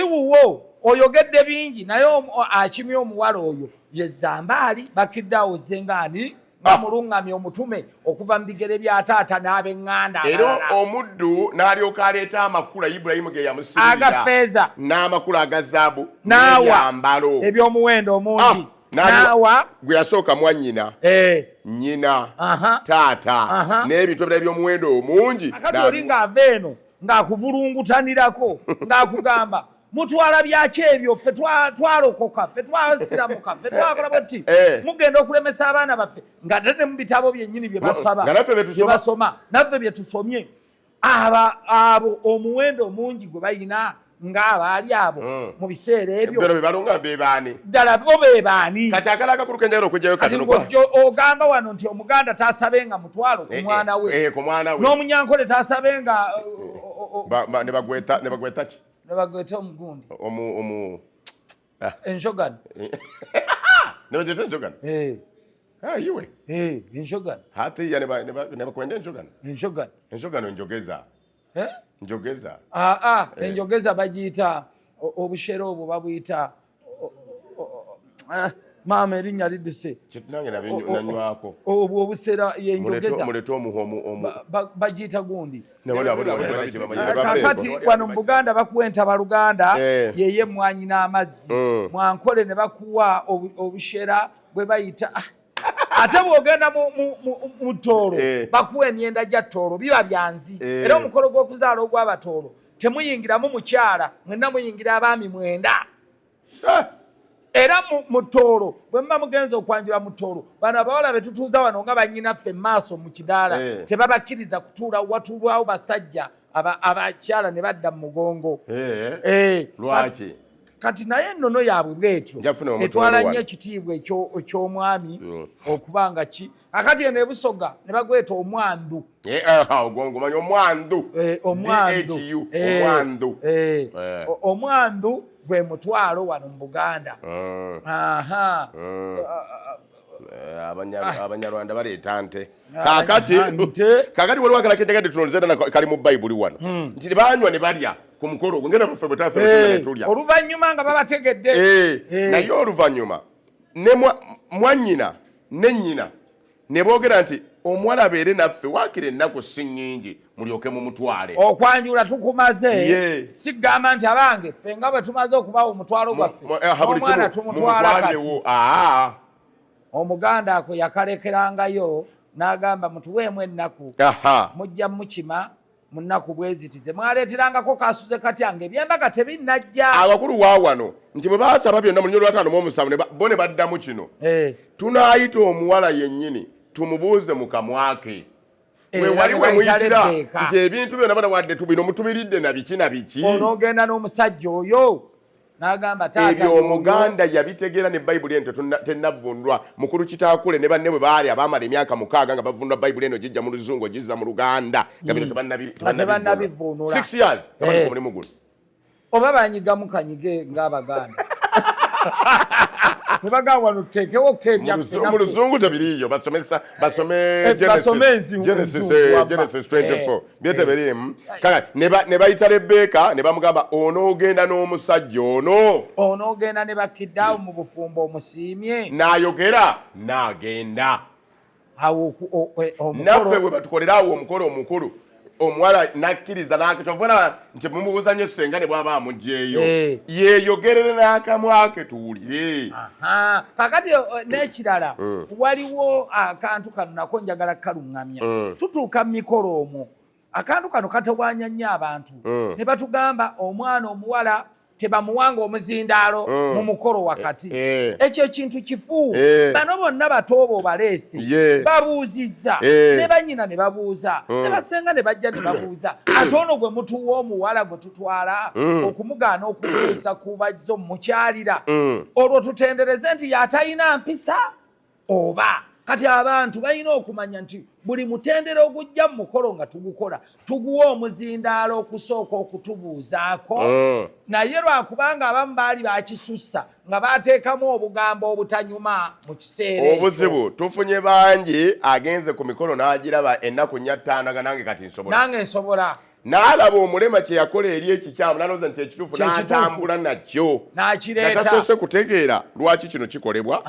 [SPEAKER 2] wuwo
[SPEAKER 1] oyogedde bingi naye akimye omuwala oyo ye Zambaali bakiddeawo zengaani nga muluŋŋamya omutume okuva mu bigere bya taata n'ab'eŋŋanda
[SPEAKER 2] era omuddu n'alyoka aleeta amakulu Ibulayimu ge yamusibira
[SPEAKER 1] agafeeza
[SPEAKER 2] n'amakulu aga zaabu
[SPEAKER 1] n'awa eby'omuwendo omungi n'awa
[SPEAKER 2] gwe yasooka mwannyina nnyina taata n'ebintu ebirala by'omuwendo omungi
[SPEAKER 1] akati oli ng'ava eno ng'akuvulungutanirako ng'akugamba mutwala byaki ebyo ffe twalokoka ffe twasiramuka ffe twakola bati mugenda okulemesa abaana baffe nga ate ne mu bitabo byennyini bye basoma naffe bye tusomye abo omuwendo omungi gwe bayina ng'abaali abo mu biseera ebyo
[SPEAKER 2] bebalunga bebaani
[SPEAKER 1] ddala bo bebaani
[SPEAKER 2] kati akala akakulu kenjagala okujjayo
[SPEAKER 1] ogamba wano nti omuganda taasabenga mutwalo ku mwana we n'omunyankole taasabenga
[SPEAKER 2] ne bagweta ki
[SPEAKER 1] ne bagweta omugundi enshogano
[SPEAKER 2] ne bagweta enshogano yiwe
[SPEAKER 1] enshogano
[SPEAKER 2] hati ya ne bakwenda enshogano njogeza njogeza
[SPEAKER 1] enjogeza bagiyita obushera obwo babuyita maama erinnya lidduse
[SPEAKER 2] nange nanywako
[SPEAKER 1] obwo obusera yenjogeza
[SPEAKER 2] mulete omuhomu
[SPEAKER 1] bagiyita gundi kakati wano mu Buganda bakuwa entaba Luganda yeye mwanyi n'amazzi mwankole ne bakuwa obushera bwe bayita ate bw'ogenda mu ttoolo bakuwa emyenda gya ttoolo biba byanzi era omukolo gw'okuzaala ogw'abatoolo temuyingiramu mukyala mwenna muyingira abaami 9 era mu ttoro bwe muba mugenza okwanjula mu ttoro bano abawala be tutuuza wano nga bannyinaffe maaso mu kidaala tebabakkiriza kutuula watuulwawo basajja abakyala ne badda mu mugongo.
[SPEAKER 2] Lwaki?
[SPEAKER 1] Kati naye ennono yaabwe bw'etyo etwala nnyo ekitiibwa eky'omwami okuba nga ki akati eno ebusoga ne bagweta omwandu.
[SPEAKER 2] Omanyi omwandu.
[SPEAKER 1] Omwandu gwe mutwalo wano mu Buganda.
[SPEAKER 2] Abanyarwanda baleeta nte. Kakati waliwo akalala kejagadde tulonzera kali mu Bayibuli wano nti banywa ne balya ku mukolo ogwo ngenda baffe bwetaffe tulya
[SPEAKER 1] oluvannyuma nga babategedde.
[SPEAKER 2] Naye oluvannyuma ne mwannyina ne nnyina ne boogera nti omuwala abeere naffe waakira ennaku si nnyingi mulyoke mumutwale.
[SPEAKER 1] Okwanjula tukumaze sigamba nti abange ffe nga bwe tumaze okubawo omutwalo gwaffe omwana tumutwala kati. Omuganda ako yakalekerangayo n'agamba mutuweemu ennaku mujja mukima mu nnaku bwezitize mwaleeterangako kasuze katyange ebyembaga tebinnajja.
[SPEAKER 2] Abakulu wa wano nti bwe baasaba byonna mu lunyolo lwa 5 mu 7 bo ne baddamu kino tunaayita omuwala yennyini tumubuuze mu kamwake we wali we muyitira nti ebintu byonna bana wadde bino mutubiridde na biki na biki.
[SPEAKER 1] Onoogenda n'omusajja oyo n'agamba taata
[SPEAKER 2] ebyo Omuganda yabitegeera ne Bayibuli ento tennavundwa. Mukulu Kitaakule ne banne bwe baali abaamala emyaka 6 nga bavundwa Bayibuli eno gijja mu Luzungu ogizza mu Luganda nga bino tebannabivvuunula 6 years abali ku mulimu guno
[SPEAKER 1] oba banyigamu kanyige ng'Abaganda. Nebagamba nuteekewo kebyaffe
[SPEAKER 2] mu Luzungu tebiriiyo basome Genesis 24 byeteberimu. Kaka ne bayita Rebeka ne bamugamba onoogenda n'omusajja onoogenda
[SPEAKER 1] ne bakiddawo mu bufumbo omusiimye
[SPEAKER 2] n'ayogera n'agenda. Naffe bwe batukolerawo omukolo omukulu omuwala nakkiriza n'akitavuna nti mumubuuza nnyo ssenga ne bw'aba amugjeeyo yeeyogerere n'akamwake tuwulire.
[SPEAKER 1] Kakati n'ekirala waliwo akantu kano nako njagala kaluŋŋamya. Tutuuka mu mikolo omwo akantu kano katawaanya nnyo abantu ne batugamba omwana omuwala tebamuwanga omuzindaalo mu mukolo wakati. Ekyo ekintu kifu. Bano bonna batooba obaleese babuuzizza ne bannyina ne babuuza ne basenga ne bajja ne babuuza ate ono gwe mutuwa omuwala gwe tutwala okumugaana okubuuza kubazzo mukyalira olwo tutendereze nti yatalina mpisa oba. Kati abantu balina okumanya nti buli mutendera ogujja mu mukolo nga tugukola tuguwa omuzindaalo okusooka okutubuuzaako naye lwakubanga abamu baali bakisussa nga bateekamu obugambo obutanyuma mu kiseera
[SPEAKER 2] obuzibu tufunye bangi agenze ku mikolo n'agiraba ennaku 4 nange kati
[SPEAKER 1] nsobola
[SPEAKER 2] n'alaba omulema kye yakola eri ekikyamu n'alowooza nti ekituufu n'atambula nakyo
[SPEAKER 1] n'akireeta
[SPEAKER 2] tasoose kutegeera lwaki kino kikolebwa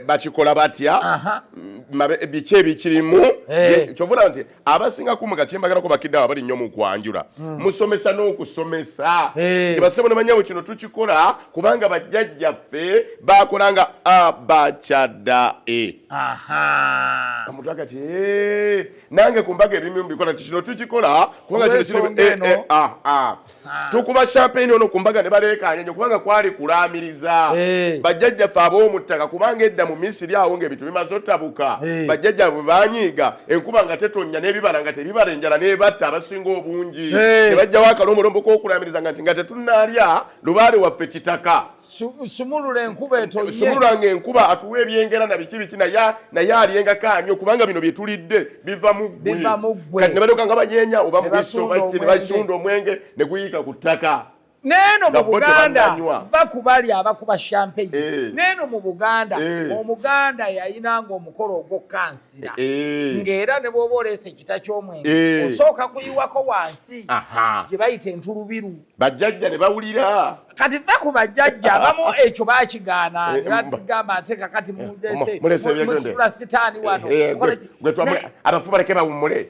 [SPEAKER 2] bakikola batya biki ebikirimu kyovula nti abasinga kumwe kyembagalako bakidde abo bali nnyo mu kwanjula musomesa n'okusomesa tebasebo ne banyawo kino tukikola kubanga bajjajjaffe bakolanga abakyadda omuntu agati nange ku mbaga ebimu bikola kino tukikola kubanga kino tukuba champagne ono ku mbaga ne baleekaanya nnyo kubanga kwali kulaamiriza bajjajjaffe ab'omuttaka kubanga edda mu Misiri awo ng'ebintu bimaze ottabuka bajjajja bwe banyiiga enkuba nga tetonnya n'ebibala nga tebibala enjala n'ebatta abasinga obungi ne bajjawo akalombolombo k'okulaamiriza nga tetunnaalya lubaale waffe kitaka
[SPEAKER 1] sumulula enkuba etonye
[SPEAKER 2] sumululanga enkuba atuwa ebyengera na biki biki naye alyenga kaanyo kubanga bino bye tulidde biva mu ggwe kati ne balyoka nga banyeenya oba mubisi ne basunda omwenge ne guyiika ku ttaka.
[SPEAKER 1] Neno mu Buganda bakubali abakuba champagne neno mu Buganda omuganda yayinanga omukolo ogwo kansira ng'era ne bw'oba oleese ekita ky'omwenge osooka kuyiwako wansi gye bayita entulubiru
[SPEAKER 2] bajjajja ne bawulira
[SPEAKER 1] kati va ku bajjajja abamu ekyo baakigaana ne bagamba ate kakati musula sitaani wano
[SPEAKER 2] abafu baleke bawummule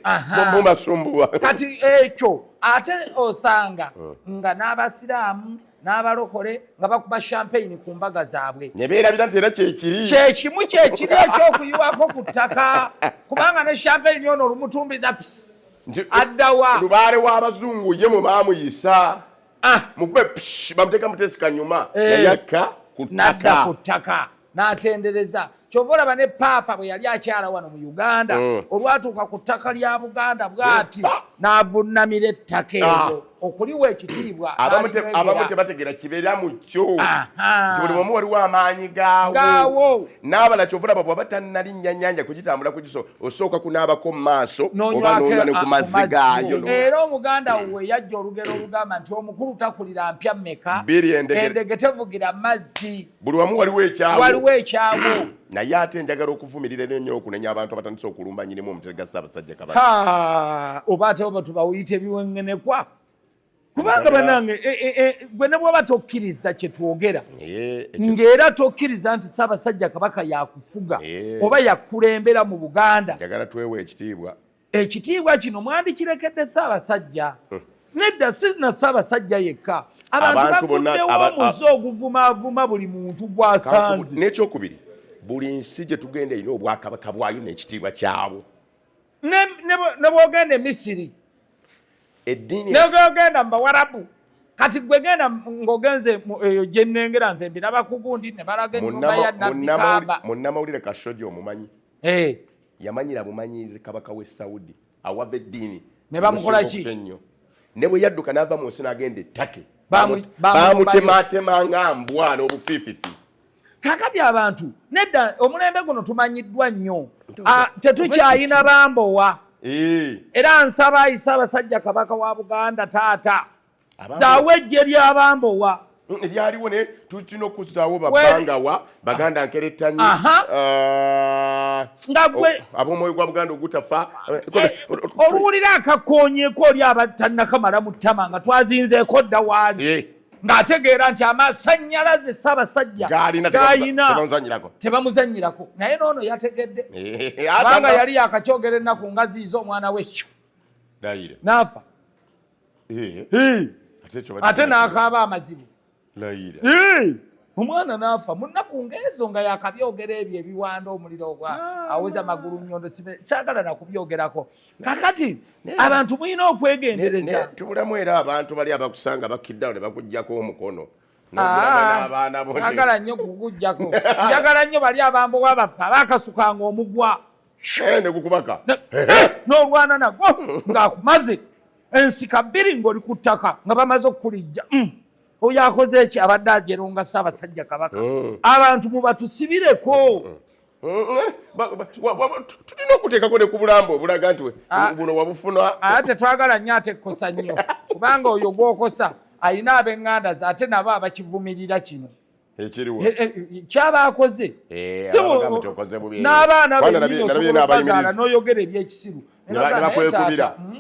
[SPEAKER 2] mubasumbuwa
[SPEAKER 1] kati ekyo ate osanga nga n'abasiraamu n'abalokole nga bakuba champagne ku mbaga zaabwe
[SPEAKER 2] ne beerabira nti era kyekiri
[SPEAKER 1] ekyokuyiwako ku ttaka kubanga ne champagne ono olumutumbiza addawa
[SPEAKER 2] lubaale w'abazungu ye mwe baamuyisa mukube bamuteeka mutesi kanyuma yayakka
[SPEAKER 1] n'adda ku ttaka n'atendereza. Kyova olaba ne Paapa bwe yali akyala wano mu Uganda olwatuuka ku ttaka lya Buganda bw'ati n'avunnamira ettaka eryo okuliwa ekitiibwa.
[SPEAKER 2] Abamu tebategeera kibeera mu kyo nti buli omu waliwo amaanyi gaawo n'abala kyova olaba bw'aba tannalinnya nnyanja kugitambula ku kiso osooka kunaabako mu maaso oba n'onywa ne ku mazzi gaayo.
[SPEAKER 1] Era Omuganda we yajja olugero olugamba nti omukulu takulira mpya mmeka endege tevugira mazzi.
[SPEAKER 2] Buli wamu waliwo
[SPEAKER 1] ekyawo.
[SPEAKER 2] Naye ate njagala okuvumirira ennyo okunenya abantu abatandise okulumba nyinimu omutwe gwa Ssaabasajja Kabaka.
[SPEAKER 1] Oba ate oba tubawuyita ebiwengenekwa kubanga banange gwe ne bw'oba tokkiriza kye twogera ng'era tokkiriza nti Ssaabasajja Kabaka yakufuga oba yakulembera mu Buganda.
[SPEAKER 2] Njagala twewe
[SPEAKER 1] ekitiibwa kino mwandikirekedde Ssaabasajja. Nedda si na Ssaabasajja yekka, abantu baguddewo muze oguvumaavuma buli muntu gw'asanze.
[SPEAKER 2] N'ekyokubiri buli nsi gye tugenda erina obwakabaka bwayo n'ekitiibwa kyabwo.
[SPEAKER 1] Ne bw'ogenda e Misiri negenda mu Bawarabu kati gwe genda ng'ogenze eyo gye nnengera nze mbiraba ku gundi ne balaga ennyumba ya Nabbi Kaaba.
[SPEAKER 2] Munnamawulire Kashojo omumanyi yamanyira bumanyiizi kabaka w'e Saudi awava eddiini
[SPEAKER 1] ne bamukola ki?
[SPEAKER 2] Ne bwe yadduka n'ava mu nsi n'agenda ettake bamutemaatema mbwa n'obufiififi.
[SPEAKER 1] Kakati abantu nedda omulembe guno tumanyiddwa nnyo tetukyayina bambowa. Era nsaba Ssaabasajja Kabaka wa Buganda taata zaawe eggye ly'abambowa
[SPEAKER 2] eryaliwo ne tulina okuzzaawo babbangawa Baganda nkerettanyi
[SPEAKER 1] nga gwe
[SPEAKER 2] ab'omwoyo gwa Buganda ogutafa
[SPEAKER 1] oluwulira akakoonyeeko oli abatannakamala mu ttama nga twazinzeeko dda waali ng'ategeera nti amasannyalaze Ssaabasajja g'ayina tebamuzannyirako. Naye n'ono yategedde kubanga yali yakakyogera ennaku nga ziizo omwana we kyo n'afa ate n'akaaba amazibu omwana n'afa mu nnaku ng'ezo nga yakabyogera ebyo ebiwanda omuliro ogwa aweza magulu nnyondo saagala nakubyogerako. Kakati abantu mulina okwegendereza.
[SPEAKER 2] Tubulamu era abantu bali abakusanga bakiddawo ne bakuggyako omukono.
[SPEAKER 1] Njagala nnyo kukuggyako. Njagala nnyo bali abambowa baffe abaakasukanga omugwa
[SPEAKER 2] ne gukubaka
[SPEAKER 1] n'olwana nagwo ng'akumaze ensika bbiri ng'oli ku ttaka nga bamaze okukulijja. Oyo akoze eki abadde ajeronga Ssaabasajja Kabaka. Abantu mubatusibireko.
[SPEAKER 2] Tulina okuteekako ne ku bulambo obulaga nti buno wabufuna.
[SPEAKER 1] Ate twagala nnyo ate ekkosa nnyo kubanga oyo gw'okosa alina ab'eŋŋanda ze ate nabo abakivumirira kino kyaba akoze n'abaana bebazaala n'oyogera ebyekisiru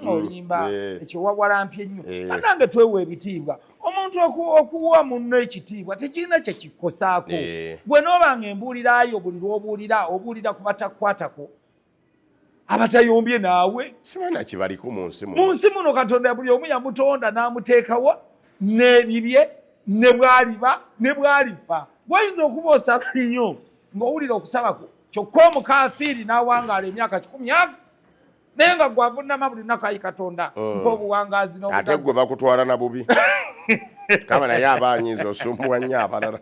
[SPEAKER 1] olimba ekyo wawalampye nnyo. Bannange twewa ebitiibwa. Omuntu okuwa munno ekitiibwa tekirina kye kikkosaako. Gwe n'obanga embuulirayo buli lw'obuulira obuulira ku batakwatako abatayombye naawe
[SPEAKER 2] sibaana kibaliko mu nsi
[SPEAKER 1] muno. Katonda buli omu yamutonda n'amuteekawo n'ebibye ne bwaliba ne bwalifa. Wayinza okuba osaba nnyo ng'owulira okusaba kwo kyokka omukafiiri n'awangaala emyaka 10 naye nga gwavunnama buli nnaku ayi Katonda mpa obuwangaazi
[SPEAKER 2] ate gwe bakutwala na bubi kama naye abanyiiza osumbuwa nnyo abalala.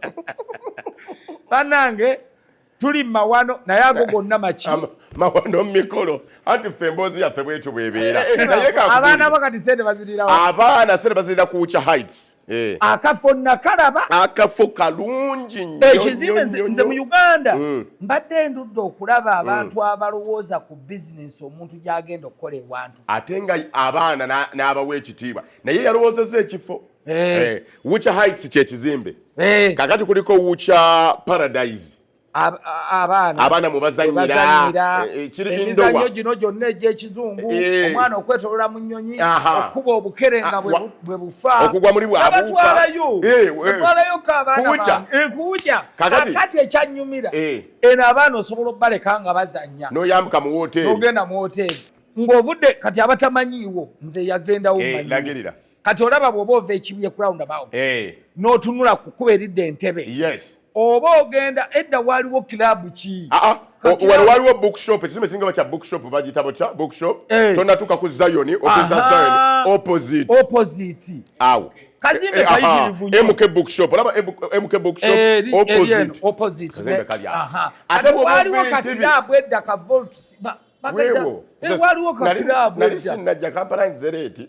[SPEAKER 1] Bannange tuli mawano naye ago gonna maki
[SPEAKER 2] Amawano Mu Mikolo anti ffe emboozi yaffe bwetyo bwebeera.
[SPEAKER 1] Abaana bo kati sente bazirirawo.
[SPEAKER 2] Abaana sente bazirira ku Ucha Heights.
[SPEAKER 1] Akafo nakalaba
[SPEAKER 2] akafo kalungi nnyo.
[SPEAKER 1] Ekizimbe nze mu Uganda mbadde ndudde okulaba abantu abalowooza ku bizinesi omuntu gy'agenda okukola ewantu
[SPEAKER 2] ate nga abaana n'abawa ekitiibwa naye yalowoozezza ekifo. Ucha Heights kyekizimbe kakati kuliko Ucha Paradise abaana mubazannyira
[SPEAKER 1] emizannyo gino gyonna egy'ekizungu omwana okwetolola mu nnyonyi okuba obukere nga bwe bufa
[SPEAKER 2] okugwa muri
[SPEAKER 1] bwabatwalayo k'abaana kuwuja kakati ekyannyumira eno abaana osobola obbaleka nga bazannya
[SPEAKER 2] n'oyambuka mu woteeri
[SPEAKER 1] n'ogenda mu woteeri ng'ovudde kati abatamanyiiwo nze yagendawo
[SPEAKER 2] lagirira
[SPEAKER 1] kati olaba bw'oba ova ekibye ku roundabout n'otunula ku kuba eridde entebe oba ogenda edda waliwo kilabu ki
[SPEAKER 2] waliwo bookshop ekisime kiringa bakya bookshop bagiyita botya bookshop tonatuuka ku Zion
[SPEAKER 1] opposite
[SPEAKER 2] awo
[SPEAKER 1] kazimbe kayitirivu nnyo
[SPEAKER 2] MK bookshop olaba MK bookshop
[SPEAKER 1] opposite
[SPEAKER 2] kazimbe kali awo
[SPEAKER 1] ate waliwo kakilabu edda ka volts waliwo kakilabu
[SPEAKER 2] nali sinnajja Kampala nzereeti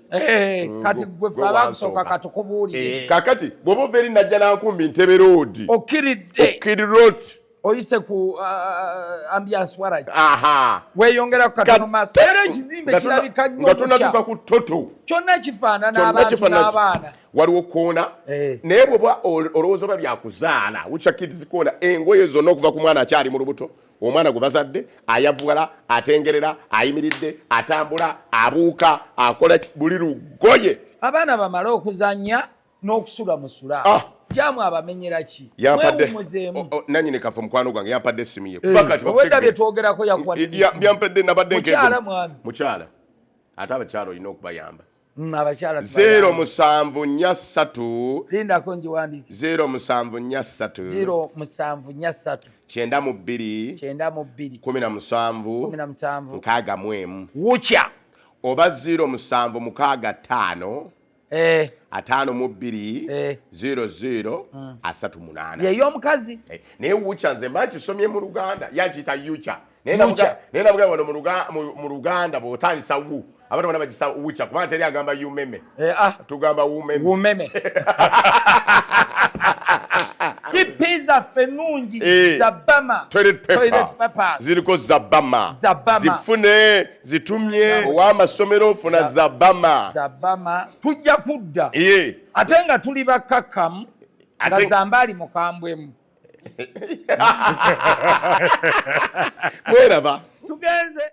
[SPEAKER 1] kati gwe fe abakusooka katukubuulire
[SPEAKER 2] kakati bw'oba ova eri najja nankumbi Ntebe road Okiri road
[SPEAKER 1] oyise ku ambiance waragi weeyongera ku katono maaso era ekizimbe kirabika nnyo
[SPEAKER 2] nga tonatuuka ku toto
[SPEAKER 1] kyonna kifaanana abantu n'abaana
[SPEAKER 2] waliwo koona naye bw'oba olowooza oba byakuzaala wucha kids koona engoye zonna okuva ku mwana akyali mu lubuto omwana gwe bazadde ayavuwala atengerera ayimiridde atambula abuuka akola buli lugoye
[SPEAKER 1] abaana bamale okuzannya n'okusula musula jamu abamenyera ki
[SPEAKER 2] yampadde nanyine kafa mukwano gwange yampadde essimu ye
[SPEAKER 1] obwedda bye twogerako
[SPEAKER 2] yampadde nabadde
[SPEAKER 1] mukyala
[SPEAKER 2] ate abakyala olina okubayamba
[SPEAKER 1] abakyala
[SPEAKER 2] 0743
[SPEAKER 1] lindako njiwandiike
[SPEAKER 2] 0743
[SPEAKER 1] 0743
[SPEAKER 2] 92 17 61
[SPEAKER 1] wucha
[SPEAKER 2] oba 0765 52 00
[SPEAKER 1] yeyomukazi
[SPEAKER 2] naye wucha nze mba nkisomye mu Luganda yakiyita yucha naye nabuga wano mu Luganda bw'otandisa wu abantu bonna bagisa wucha kubanga teri agamba yumeme tugamba wumeme
[SPEAKER 1] pipi zaffe nnungi zabama
[SPEAKER 2] toilet paper ziriko zabama zifune zitumye ow'amasomero funa zabama
[SPEAKER 1] tujja kudda ate nga tuli bakkakkamu nga zambaali mukambwemu
[SPEAKER 2] mweraba
[SPEAKER 1] tugenze